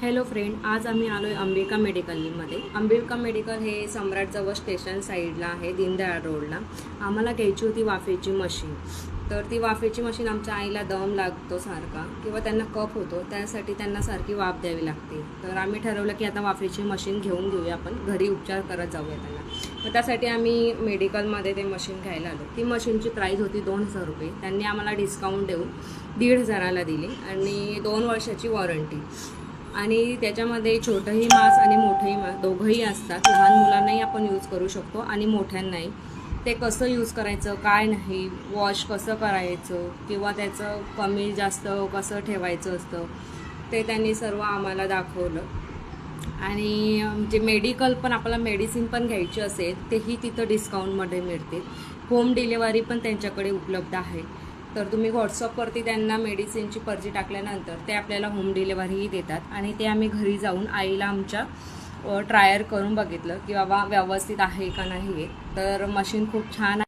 Hello friend, आज आम्ही आलो आहे अंबिका मेडिकलमध्ये. अंबिका मेडिकल हे सम्राटजवळ स्टेशन साईडला आहे, दीनदयाळ रोडला. आम्हाला घ्यायची होती वाफेची मशीन. तर ती वाफेची मशीन आमच्या आईला दम लागतो सारखा किंवा त्यांना कफ होतो, त्यासाठी त्यांना सारखी वाफ द्यावी लागते. तर आम्ही ठरवलं की आता वाफेची मशीन घेऊन घेऊया, आपण घरी उपचार करत जाऊया त्यांना. मग त्यासाठी आम्ही मेडिकलमध्ये ते मशीन घ्यायला आलो. ती मशीनची प्राईस होती 2,000 रुपये. त्यांनी आम्हाला डिस्काउंट देऊन 1,500ला दिली आणि 2 वर्षाची वॉरंटी. आणि त्याच्यामध्ये छोटंही मास आणि मोठंही मास दोघंही असतात. लहान मुलांनाही आपण यूज करू शकतो आणि मोठ्यांनाही. ते कसं यूज करायचं, काय नाही, वॉश कसं करायचं किंवा त्याचं कमी जास्त कसं ठेवायचं असतं, ते त्यांनी सर्व आम्हाला दाखवलं. आणि जे मेडिकल पण आपल्याला मेडिसिन पण घ्यायची असेल तेही तिथं डिस्काउंटमध्ये मिळते. होम डिलेवरी पण त्यांच्याकडे उपलब्ध आहे. तर तुम्ही व्हॉट्सअपवरती त्यांना मेडिसिनची पर्ची टाकल्यानंतर ते आपल्याला होम डिलेवरीही देतात. आणि ते आम्ही घरी जाऊन आईला आमच्या ट्रायल करून बघितलं की बाबा व्यवस्थित आहे का नाही आहे. तर मशीन खूप छान आहे.